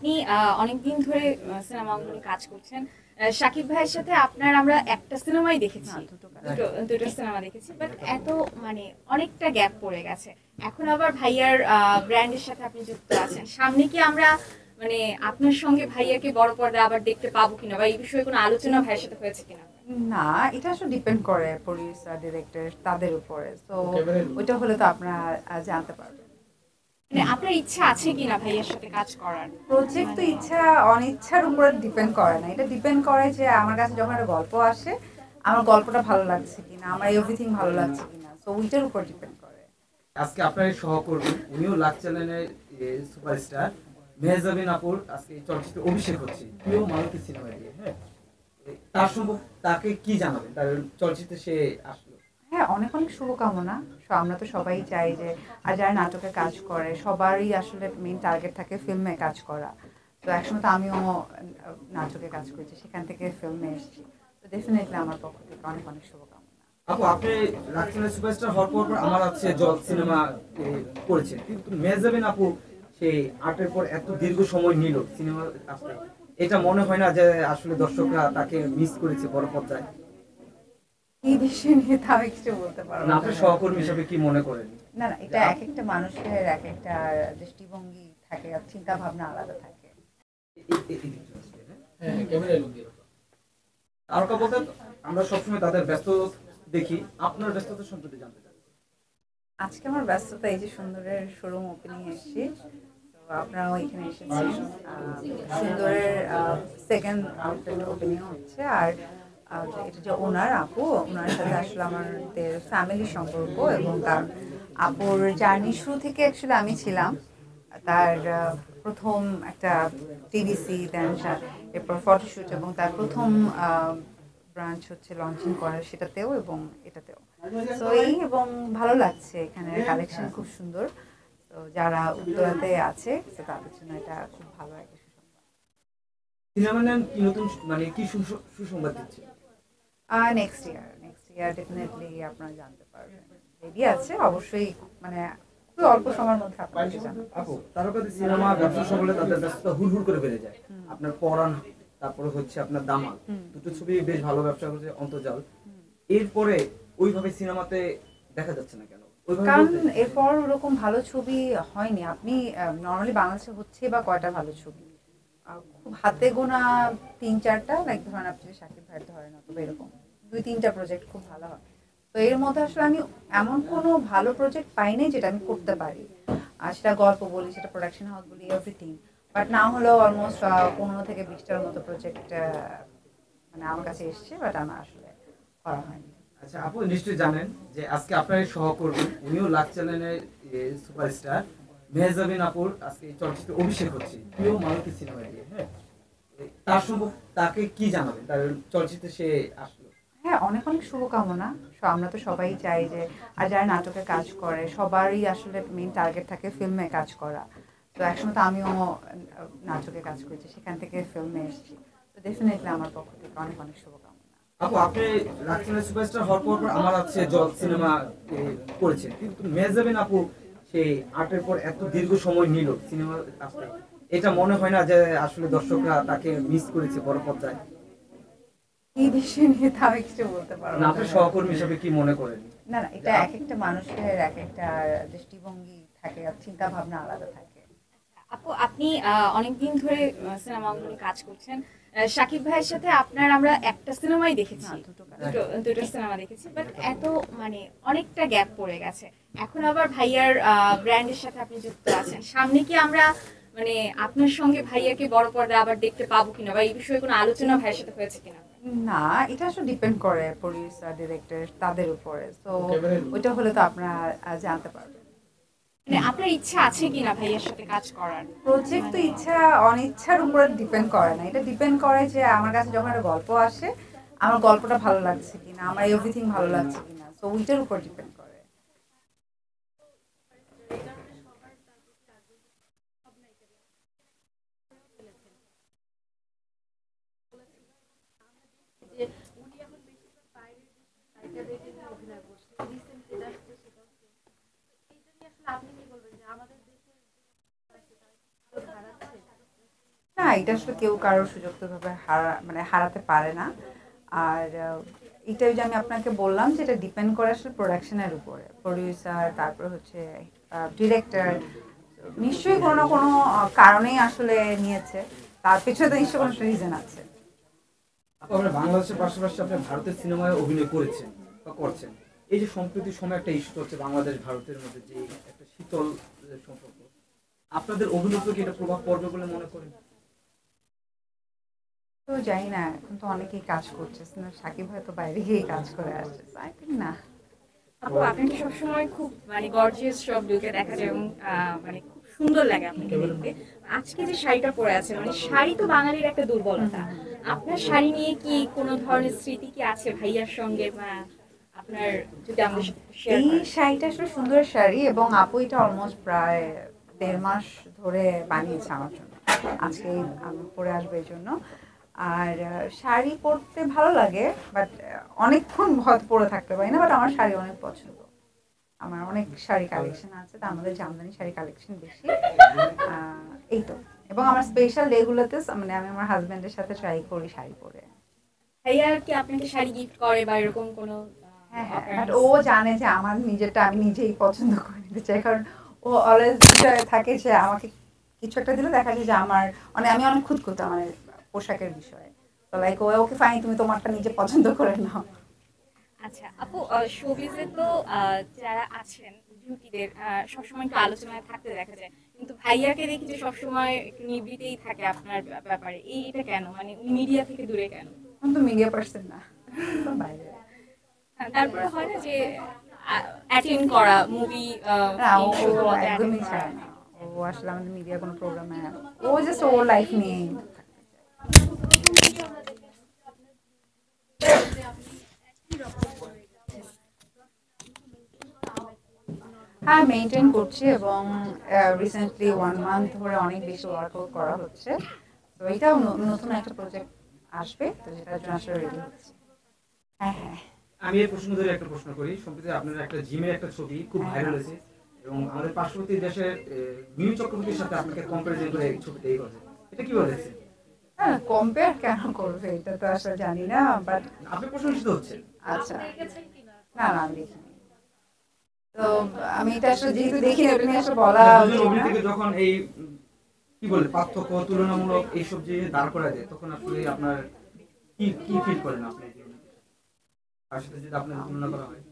আপনি অনেকদিন ধরে সিনেমা অঙ্গনে কাজ করছেন। শাকিব ভাইয়ের সাথে আপনার আমরা একটা সিনেমাই দেখেছি, দুটো সিনেমা দেখেছি, বাট এত মানে অনেকটা গ্যাপ পড়ে গেছে। এখন আবার ভাইয়ার ব্র্যান্ডের সাথে আপনি যুক্ত আছেন। সামনে কি আমরা মানে আপনার সঙ্গে ভাইয়াকে বড় পর্দা আবার দেখতে পাবো কিনা, বা এই বিষয়ে কোনো আলোচনা ভাইয়ের সাথে হয়েছে কিনা? না, এটা আসলে ডিপেন্ড করে প্রোডিউসার ডিরেক্টর তাদের উপরে। তো ওইটা হলে তো আপনারা জানতে পারবেন। মানে আপনার ইচ্ছা আছে কিনা ভাইয়ার সাথে কাজ করার? প্রজেক্ট তো ইচ্ছা অনিচ্ছার উপরে ডিপেন্ড করে না, এটা ডিপেন্ড করে যে আমার কাছে যখন একটা গল্প আসে, আমার গল্পটা ভালো লাগছে কিনা, আমার এভরিথিং ভালো লাগছে কিনা, তো ওইটার উপর ডিপেন্ড করে। আজকে আপনার এই সহকর্মী উনিও লাক চ্যানেলের সুপারস্টার মেহজাবিন আপুর আজকে এই চলচ্চিত্রে অভিষেক হচ্ছে প্রিয় মালতী সিনেমা দিয়ে। হ্যাঁ, তার সম্পর্কে তাকে কি জানাবেন, তার চলচ্চিত্রে সে আসলো? হ্যাঁ, অনেক অনেক শুভকামনা। আমরা তো সবাই চাই যে, আর যারা নাটকে কাজ করে সবারই আসলে মেইন টার্গেট থাকে ফিল্মে কাজ করা। তো একসময় তো আমিও নাটকে কাজ করেছি, সেখান থেকে ফিল্মে এসেছি। তো ডেফিনেটলি আমার পক্ষ থেকে অনেক অনেক শুভকামনা। আপু, আপনি লাক চ্যানেলের সুপারস্টার হওয়ার পর আমার আছে জল সিনেমা করেছেন, কিন্তু মেহজাবিন আপু সেই আর্টের পর এত দীর্ঘ সময় নিল সিনেমা আসতে, এটা মনে হয় না যে আসলে দর্শকরা তাকে মিস করেছে বড় পর্দায়? এই বিষয় নিয়ে তো আমি কিছু বলতে পারবো না, না। আপনি সহকর্মী হিসেবে কি মনে করেন? না না, এটা এক একটা মানুষের এক একটা দৃষ্টিভঙ্গি থাকে, আর চিন্তা ভাবনা আলাদা থাকে। হ্যাঁ, ক্যামেরায় লোক দিয়ে রাখো। তারকা বলতে আমরা সবসময় তাদের ব্যস্ত দেখি, আপনার ব্যস্ততা সম্পর্কে জানতে চাই। আজকে আমার ব্যস্ততা এই যে সুন্দরের শোরুম ওপেনিং এসেছি, তো আপনারাও এখানে এসেছেন। সুন্দরের সেকেন্ড আউটলেট ওপেনিং হচ্ছে, আর এটা যে ওনার আপু, ওনার সাথে আসলে আমাদের ফ্যামিলি সম্পর্ক, এবং তার আপুর জার্নি শুরু থেকে অ্যাকচুয়ালি আমি ছিলাম তার প্রথম একটা টিভিসি, দেন এরপর ফটোশ্যুট, এবং তার প্রথম ব্রাঞ্চ হচ্ছে লঞ্চিং করার, সেটাতেও এবং এটাতেও। তো এই, এবং ভালো লাগছে, এখানে কালেকশন খুব সুন্দর। তো যারা উত্তরাতে আছে তো তাদের জন্য এটা খুব ভালো একটা সুসংবাদ। সিনেমা নেন কি নতুন মানে কি সুসংবাদ দিচ্ছে? নেক্সট ইয়ার ডেফিনেটলি আপনারা জানতে পারবেন। রেডি আছে অবশ্যই, মানে খুব অল্প সময়ের মধ্যে আপনারা জানতে আপু, তারকাদের সিনেমা ব্যবসা সকলে তাদের ব্যস্ততা হুড় করে বেড়ে যায়। আপনার পরাণ, তারপরে হচ্ছে আপনার দামাল, দুটো ছবি বেশ ভালো ব্যবসা করছে, অন্তর্জাল। এরপরে ওইভাবে সিনেমাতে দেখা যাচ্ছে না কেন? ওইভাবে কারণ বলতে এরপর ওরকম ভালো ছবি হয়নি। আপনি নর্মালি বাংলাদেশে হচ্ছে বা কয়টা ভালো ছবি, খুব হাতে গোনা তিন চারটা, লাইক ধরেন আপনি যদি শাকিব ভাইয়ের ধরেন, অথবা এরকম দুই তিনটা প্রজেক্ট খুব ভালো হয়। তো এর মধ্যে আসলে আমি এমন কোনো ভালো প্রজেক্ট পাইনি যেটা আমি করতে পারি, আর সেটা গল্প বলি, সেটা প্রোডাকশন হাউস বলি, এভরিথিং। বাট না হলেও অলমোস্ট 15 থেকে 20টার মতো প্রজেক্ট মানে আমার কাছে এসছে, বাট আমার আসলে করা হয়নি। আচ্ছা আপু, নিশ্চয়ই জানেন যে আজকে আপনার এই সহকর্মী উনিও লাক চ্যানেলের সুপারস্টার মেহজাবিন আপুর আজকে এই চলচ্চিত্রে অভিষেক হচ্ছে প্রিয় মালতী সিনেমা দিয়ে। হ্যাঁ, তার সম্পর্কে তাকে কি জানাবেন, তার চলচ্চিত্রে সে আসলো? হ্যাঁ, অনেক অনেক শুভকামনা। আমরা তো সবাই চাই যে, আর যারা নাটকে কাজ করে সবারই আসলে মেইন টার্গেট থাকে ফিল্মে কাজ করা। তো একসময় তো আমিও নাটকে কাজ করেছি, সেখান থেকে ফিল্মে এসেছি। তো ডেফিনেটলি আমার পক্ষ থেকে অনেক অনেক শুভকামনা। আপু, আপনি লাক চ্যানেলের সুপারস্টার হওয়ার পর আমার আছে জল সিনেমা করেছেন, কিন্তু মেহজাবিন আপু সেই আর্টের পর এত দীর্ঘ সময় নিল সিনেমা আসতে, এটা মনে হয় না যে আসলে দর্শকরা তাকে মিস করেছে বড় পর্দায়? এই বিষয় নিয়ে তো আমি কিছু বলতে পারবো না, না। আপনি সহকর্মী হিসেবে কি মনে করেন? না না, এটা এক একটা মানুষের এক একটা দৃষ্টিভঙ্গি থাকে, আর চিন্তা ভাবনা আলাদা থাকে। আপু, আপনি অনেকদিন ধরে সিনেমা অঙ্গনে কাজ করছেন। শাকিব ভাইয়ের সাথে আপনার আমরা একটা সিনেমাই দেখেছি, দুটো সিনেমা দেখেছি, বাট এত মানে অনেকটা গ্যাপ পড়ে গেছে। এখন আবার ভাইয়ার ব্র্যান্ডের সাথে আপনি যুক্ত আছেন। সামনে কি আমরা মানে আপনার সঙ্গে ভাইয়াকে বড় পর্দা আবার দেখতে পাবো কিনা, বা এই বিষয়ে কোনো আলোচনা ভাইয়ের সাথে হয়েছে কিনা? না, এটা আসলে ডিপেন্ড করে প্রোডিউসার ডিরেক্টর তাদের উপরে। তো ওইটা হলে তো আপনারা জানতে পারবেন। মানে আপনার ইচ্ছা আছে কিনা ভাইয়ার সাথে কাজ করার? প্রজেক্ট তো ইচ্ছা অনিচ্ছার উপরে ডিপেন্ড করে না, এটা ডিপেন্ড করে যে আমার কাছে যখন একটা গল্প আসে, আমার গল্পটা ভালো লাগছে কিনা, আমার এভরিথিং ভালো লাগছে কিনা, তো ওইটার উপর ডিপেন্ড করে। এটা আসলে কেউ কারোর সুযোগ তো ভাবে হারাতে পারে না। আর এটা ওই যে আমি আপনাকে বললাম যে এটা ডিপেন্ড করে আসলে প্রোডাকশনের উপরে, প্রডিউসার, তারপর হচ্ছে ডিরেক্টর, নিশ্চয়ই কোনো না কোনো কারণেই আসলে নিয়েছে, তার পেছনে তো নিশ্চয়ই কোনো রিজন আছে। আপনারা বাংলাদেশের পাশাপাশি আপনি ভারতের সিনেমায় অভিনয় করেছেন বা করছেন, এই যে সম্প্রতি সময় একটা ইস্যু হচ্ছে বাংলাদেশ ভারতের মধ্যে যে একটা শীতল সম্পর্ক, আপনাদের অভিনয় কি এটা প্রভাব পড়বে বলে মনে করেন? তো জানি না, এখন তো অনেকেই কাজ করছে, সাকিব হয়তো বাইরে গিয়ে কাজ করে আসছে, আই থিঙ্ক না। আপু আপনাকে সবসময় খুব মানে গর্জিয়াস সব লুকে দেখা যায় এবং মানে খুব সুন্দর লাগে আপনাকে দেখতে। আজকে যে শাড়িটা পরে আছে মানে শাড়ি তো বাঙালির একটা দুর্বলতা, আপনার শাড়ি নিয়ে কি কোনো ধরনের স্মৃতি কি আছে ভাইয়ার সঙ্গে, বা আপনার যদি আমাদের সাথে শেয়ার এই করেন? শাড়িটা আসলে সুন্দর শাড়ি, এবং আপু এটা অলমোস্ট প্রায় 1.5 মাস ধরে বানিয়েছে আমার জন্য, আজকে আমি পরে আসবো এই জন্য। আর শাড়ি পরতে ভালো লাগে, বাট অনেকক্ষণ হয়তো পরে থাকতে পারি না, বাট আমার শাড়ি অনেক পছন্দ, আমার অনেক শাড়ি কালেকশন আছে, তা আমাদের জামদানি শাড়ি কালেকশন বেশি। এই তো, এবং আমার স্পেশাল ডেগুলোতে মানে আমি আমার হাজব্যান্ডের সাথে ট্রাই করি শাড়ি পরে। ভাইয়া কি আপনাকে শাড়ি গিফট করে বা এরকম কোনো হ্যাঁ হ্যাঁ, বাট occurrence? ও জানে যে আমার নিজেরটা আমি নিজেই পছন্দ করে নিতে চাই, কারণ ও অলওয়েজ বিষয়ে থাকে যে আমাকে কিছু একটা দিলে দেখা যায় যে আমার আমি অনেক খুঁতখুঁতে মানে পোশাকের বিষয়ে, তো লাইক ওকে ফাইন, তুমি তোমারটা নিজে পছন্দ করে নাও। আচ্ছা আপু, শোবিজে তো যারা আছেন বিউটিদের সবসময় একটু আলোচনায় থাকতে দেখা যায়, কিন্তু ভাইয়াকে দেখি যে সবসময় একটু নিবৃতেই থাকে আপনার ব্যাপারে, এইটা কেন, মানে মিডিয়া থেকে দূরে কেন? আমি তো মিডিয়া পার্সন না, তো বাইরে। তারপরে হয় না যে অ্যাটেন্ড করা মুভি না, ও ও একদমই চায় না, ও আসলে আমাদের মিডিয়া কোনো প্রোগ্রামে, ও জাস্ট ওর লাইফ নিয়েই হ্যাঁ মেনটেন করছি, এবং রিসেন্টলি 1 মান্থ ধরে অনেক বেশি ওয়ার্কআউট করা হচ্ছে, তো এটাও নতুন একটা প্রজেক্ট আসবে, তো যেটার জন্য আসলে রেডি হচ্ছে। হ্যাঁ হ্যাঁ। আমি এই প্রশ্ন ধরে একটা প্রশ্ন করি, সম্প্রতি আপনার একটা জিমের একটা ছবি খুব ভাইরাল হয়েছে এবং আমাদের পার্শ্ববর্তী দেশের মিমি চক্রবর্তীর সাথে আপনাকে কম্পারিজন করে এই ছবিটা এই করেছে, এটা কি বলেছে? হ্যাঁ, কম্পেয়ার কেন করবে এটা তো আসলে জানি না, বাট আপনি প্রশংসিত হচ্ছেন। আচ্ছা, না না আমি দেখিনি, তো আমি এটা আসলে যেহেতু দেখিনি ওটা নিয়ে আসলে বলা দুজন উচিত না। অভিনেতাকে যখন এই কি বলে পার্থক্য তুলনামূলক এইসব যে দাঁড় করা যায়, তখন আসলে আপনার কি কি ফিল করেন আপনি তার সাথে যদি আপনার তুলনা করা হয়?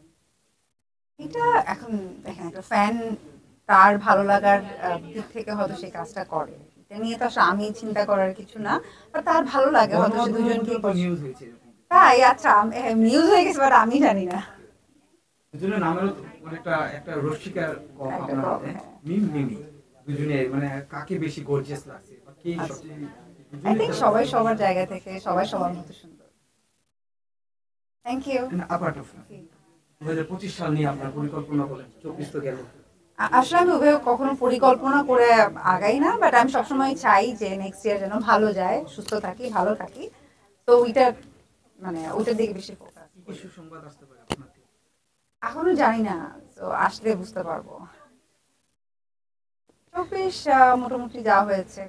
এটা এখন দেখেন, একটা ফ্যান তার ভালো লাগার দিক থেকে হয়তো সেই কাজটা করে, এটা নিয়ে তো আসলে আমি চিন্তা করার কিছু না, বাট তার ভালো লাগে হয়তো সে দুজনকে নিউজ হয়েছে এরকম। তাই, আচ্ছা নিউজ হয়ে গেছে, বাট আমি জানি না। দুজনের নামেরও অনেকটা একটা রসিকার একটা আপনার কম, মধ্যে হ্যাঁ। মিমি দুজনে মানে কাকে বেশি গর্জিয়াস লাগছে বা কে আচ্ছা। সবচেয়ে আই থিঙ্ক সবাই সবার জায়গা থেকে সবাই সবার মতো সুন্দর। Thank you. আপার্ট অফ 2025 সাল নিয়ে আপনার পরিকল্পনা বলেন, 24 তো গেল। আসলে আমি ওভাবে কখনো পরিকল্পনা করে আগাই না, বাট আমি সবসময় চাই যে নেক্সট ইয়ার যেন ভালো যায়, সুস্থ থাকি, ভালো থাকি, তো ওইটা মানে ওইটার দিকে বেশি ফোকাস। কি কিছু সংবাদ আসতে পারে আপনাকে? এখনো জানি না, তো আসলে বুঝতে পারবো। 24 মোটামুটি যা হয়েছে